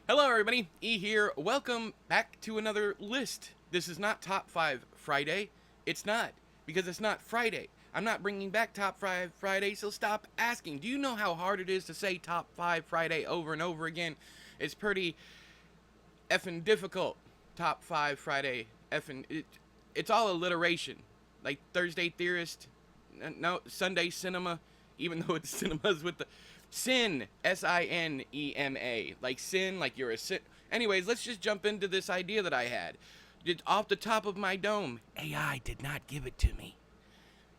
Hello, everybody. E here. Welcome back to another list. This is not Top 5 Friday. It's not, because it's not Friday. I'm not bringing back Top 5 Friday, so stop asking. Do you know how hard it is to say Top 5 Friday over and over again? It's pretty effing difficult. Top 5 Friday. It's all alliteration. Like Thursday Theorist. No, Sunday Cinema. Even though it's cinemas with the Sin, Sinema, like sin, like you're a sin. Anyways, let's just jump into this idea that I had. Off the top of my dome, AI did not give it to me.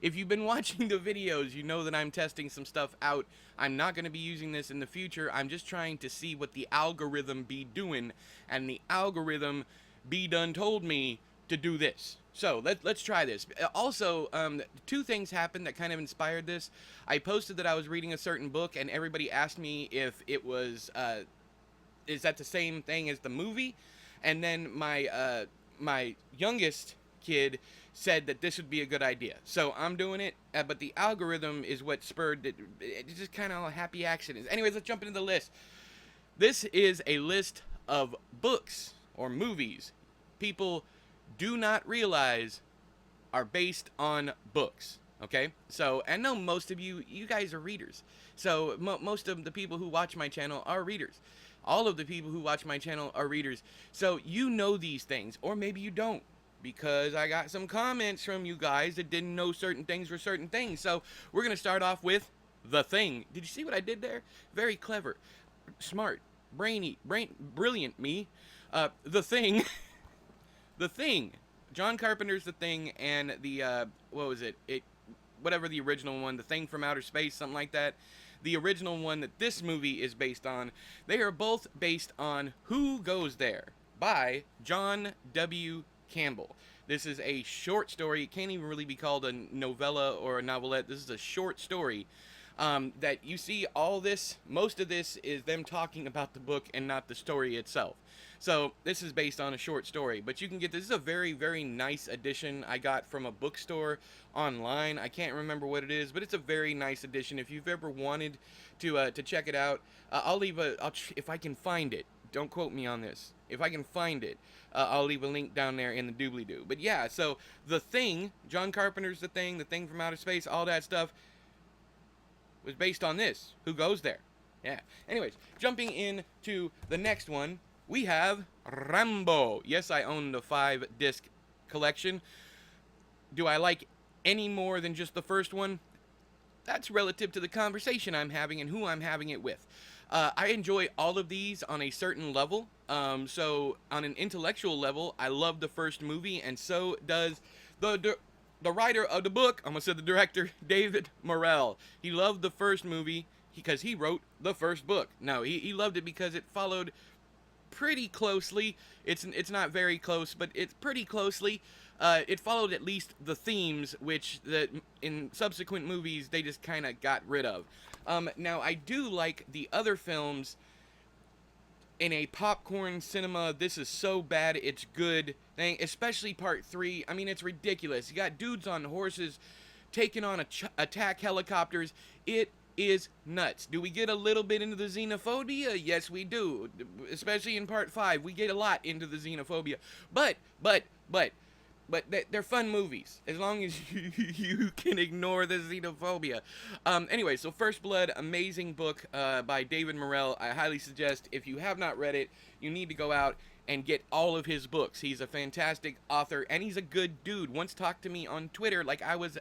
If you've been watching the videos, you know that I'm testing some stuff out. I'm not going to be using this in the future. I'm just trying to see what the algorithm be doing, and the algorithm be done told me to do this. So let's try this. Also, two things happened that kind of inspired this. I posted that I was reading a certain book, and everybody asked me if it was, is that the same thing as the movie? And then my youngest kid said that this would be a good idea. So I'm doing it, but the algorithm is what spurred it. It's just kind of a happy accident. Anyways, let's jump into the list. This is a list of books or movies people do not realize are based on books. Okay, so I know most of you guys are readers. So most of the people who watch my channel are readers. All of the people who watch my channel are readers. So you know these things, or maybe you don't, because I got some comments from you guys that didn't know certain things were certain things. So we're gonna start off with The Thing. Did you see what I did there? Very clever, smart, brilliant me. The Thing. The Thing. John Carpenter's The Thing, and the what was it? Whatever the original one, The Thing from Outer Space, something like that. The original one that this movie is based on, they are both based on Who Goes There by John W. Campbell. This is a short story. It can't even really be called a novella or a novelette. This is a short story that you see all this, most of this is them talking about the book and not the story itself. So this is based on a short story, but you can get this. This is a very, very nice edition I got from a bookstore online. I can't remember what it is, but it's a very nice edition. If you've ever wanted to check it out, I'll leave if I can find it. Don't quote me on this. If I can find it, I'll leave a link down there in the doobly-doo. But yeah, so The Thing, John Carpenter's The Thing from Outer Space, all that stuff was based on this. Who Goes There? Yeah. Anyways, jumping into the next one, we have Rambo. Yes, I own the 5-disc collection. Do I like any more than just the first one? That's relative to the conversation I'm having and who I'm having it with. I enjoy all of these on a certain level. So on an intellectual level, I love the first movie, and so does the writer of the book, I almost said the director, David Morrell. He loved the first movie because he wrote the first book. No, he loved it because it followed pretty closely. It's not very close, but it's pretty closely. It followed at least the themes, which in subsequent movies they just kind of got rid of. Now, I do like the other films in a popcorn cinema, this is so bad it's good thing, especially part 3. I mean, it's ridiculous. You got dudes on horses taking on attack helicopters. It is nuts. Do we get a little bit into the xenophobia? Yes, we do. Especially in part 5, we get a lot into the xenophobia. But they're fun movies, as long as you can ignore the xenophobia. Anyway, so First Blood, amazing book by David Morrell. I highly suggest, if you have not read it, you need to go out and get all of his books. He's a fantastic author, and he's a good dude. Once talked to me on Twitter like I was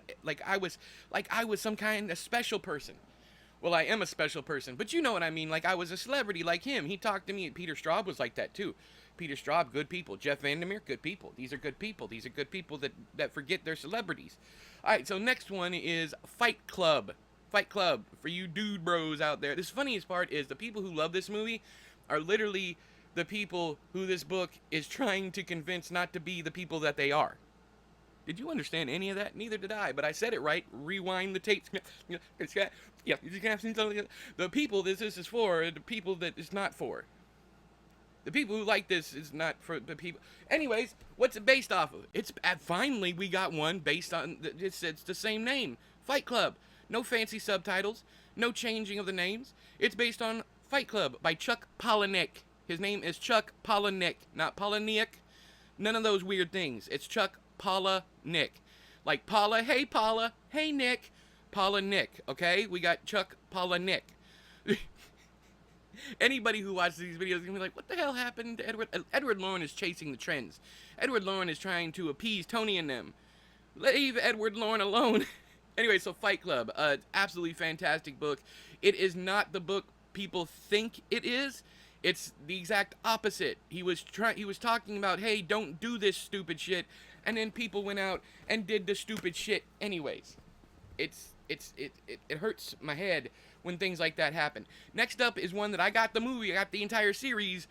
some kind of special person. Well, I am a special person, but you know what I mean. Like I was a celebrity like him. He talked to me, and Peter Straub was like that too. Peter Straub, good people. Jeff Vandermeer, good people. These are good people. These are good people that forget their celebrities. All right, so next one is Fight Club. Fight Club, for you dude bros out there. This funniest part is the people who love this movie are literally the people who this book is trying to convince not to be the people that they are. Did you understand any of that? Neither did I, but I said it right. Rewind the tapes. Yeah, the people this is for are the people that it's not for. The people who like this is not for the people. Anyways, what's it based off of? It's finally we got one based on. It's the same name, Fight Club. No fancy subtitles, no changing of the names. It's based on Fight Club by Chuck Palahniuk. His name is Chuck Palahniuk, not Palahniuk. None of those weird things. It's Chuck Palahniuk. Like Paula, hey Paula, hey Nick. Palahniuk, okay? We got Chuck Palahniuk. Anybody who watches these videos is going to be like, what the hell happened to Edward? Edward Lorn is chasing the trends. Edward Lorn is trying to appease Tony and them. Leave Edward Lorn alone. Anyway, so Fight Club, absolutely fantastic book. It is not the book people think it is. It's the exact opposite. He was talking about, hey, don't do this stupid shit, and then people went out and did the stupid shit anyways. It hurts my head when things like that happen. Next up is one that I got the movie, I got the entire series,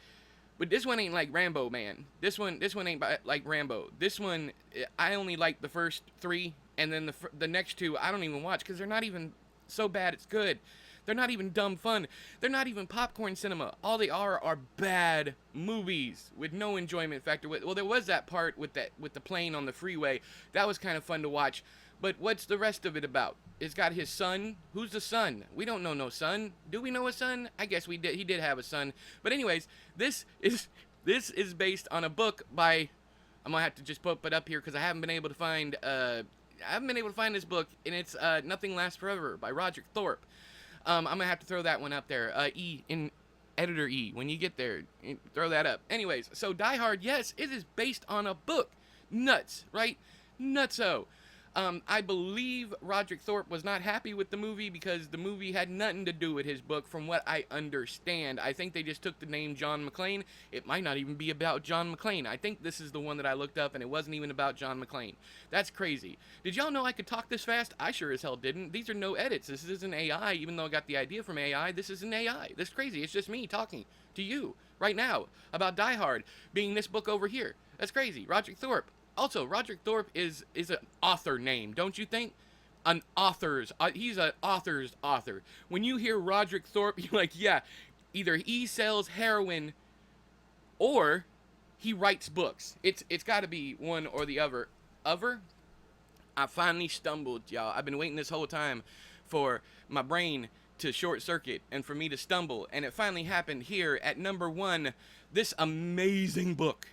but this one ain't like Rambo, man. This one ain't like Rambo. This one, I only like the first 3, and then the next 2 I don't even watch because they're not even so bad it's good. They're not even dumb fun. They're not even popcorn cinema. All they are bad movies with no enjoyment factor. Well, there was that part with the plane on the freeway. That was kind of fun to watch. But what's the rest of it about? It's got his son. Who's the son? We don't know no son. Do we know a son? I guess we did. He did have a son. But anyways, this is based on a book by. I'm gonna have to just put it up here because I haven't been able to find. This book, and it's Nothing Lasts Forever by Roger Thorpe. I'm gonna have to throw that one up there. In editor E, when you get there, throw that up. Anyways, so Die Hard, yes, it is based on a book. Nuts, right? Nutso. I believe Roger Thorpe was not happy with the movie because the movie had nothing to do with his book, from what I understand. I think they just took the name John McClane. It might not even be about John McClane. I think this is the one that I looked up, and it wasn't even about John McClane. That's crazy. Did y'all know I could talk this fast? I sure as hell didn't. These are no edits. This isn't AI, even though I got the idea from AI. This isn't AI. This is crazy. It's just me talking to you right now about Die Hard being this book over here. That's crazy. Roger Thorpe. Also, Roger Thorpe is an author name, don't you think? He's an author's author. When you hear Roger Thorpe, you're like, yeah, either he sells heroin or he writes books. It's got to be one or the other. I finally stumbled, y'all. I've been waiting this whole time for my brain to short circuit and for me to stumble, and it finally happened here at number 1. This amazing book.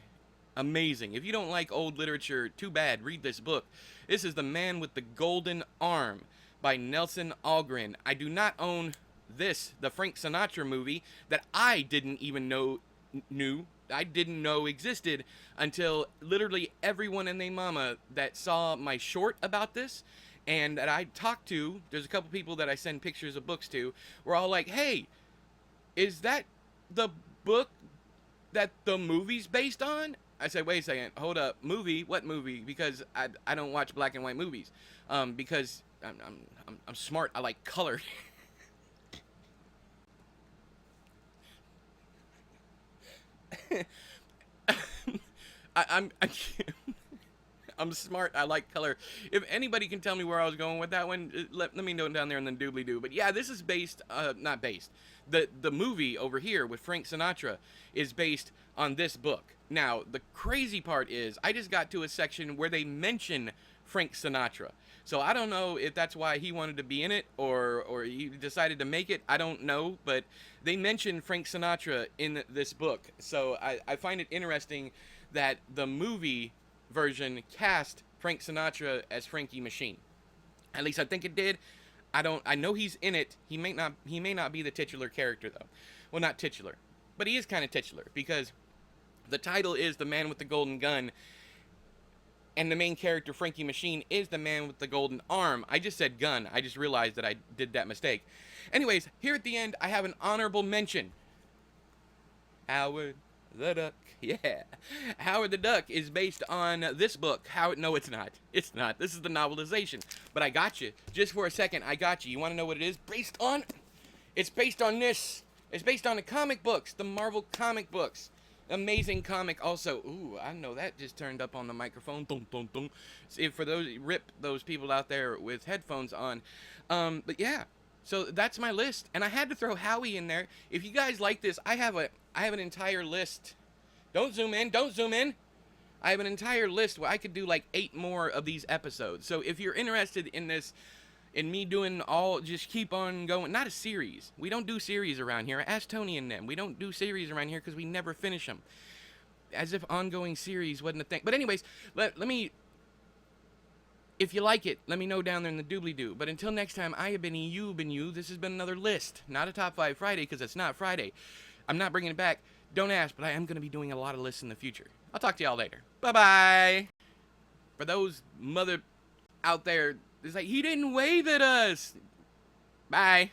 Amazing. If you don't like old literature, too bad. Read this book. This is The Man with the Golden Arm by Nelson Algren. I do not own the Frank Sinatra movie that I didn't even know existed until literally everyone and their mama that saw my short about this and that I talked to, there's a couple people that I send pictures of books to, were all like, hey, is that the book that the movie's based on? I said, wait a second, hold up, movie? What movie? Because I don't watch black and white movies. Because I'm smart. I like color. I'm smart. I like color. If anybody can tell me where I was going with that one, let me know down there in the doobly-doo. But yeah, this is based, not based. The movie over here with Frank Sinatra is based on this book. Now, the crazy part is, I just got to a section where they mention Frank Sinatra. So I don't know if that's why he wanted to be in it or he decided to make it. I don't know, but they mention Frank Sinatra in this book. So I find it interesting that the movie version cast Frank Sinatra as Frankie Machine. At least I think it did. I know he's in it. He may not be the titular character though. Well, not titular, but he is kind of titular because the title is The Man with the Golden Gun, and the main character, Frankie Machine, is the man with the golden arm. I just said gun. I just realized that I did that mistake. Anyways, here at the end, I have an honorable mention. Howard the Duck. Yeah. Howard the Duck is based on this book. No, it's not. It's not. This is the novelization. But I got you. Just for a second, I got you. You want to know what it is based on? It's based on this. It's based on the comic books. The Marvel comic books. Amazing comic also. Ooh, I know that just turned up on the microphone. Dum, dum, dum. See, for those people out there with headphones on. But yeah, so that's my list, and I had to throw Howie in there. If you guys like this, I have an entire list. Don't zoom in. Don't zoom in. I have an entire list where I could do like 8 more of these episodes. So if you're interested in this, and me doing all, just keep on going. Not a series. We don't do series around here. Ask Tony and them. We don't do series around here because we never finish them. As if ongoing series wasn't a thing. But anyways, let me, if you like it, let me know down there in the doobly-doo. But until next time, I have been you've been you. This has been another list. Not a Top 5 Friday, because it's not Friday. I'm not bringing it back. Don't ask, but I am going to be doing a lot of lists in the future. I'll talk to y'all later. Bye-bye. For those mother out there, it's like, he didn't wave at us. Bye.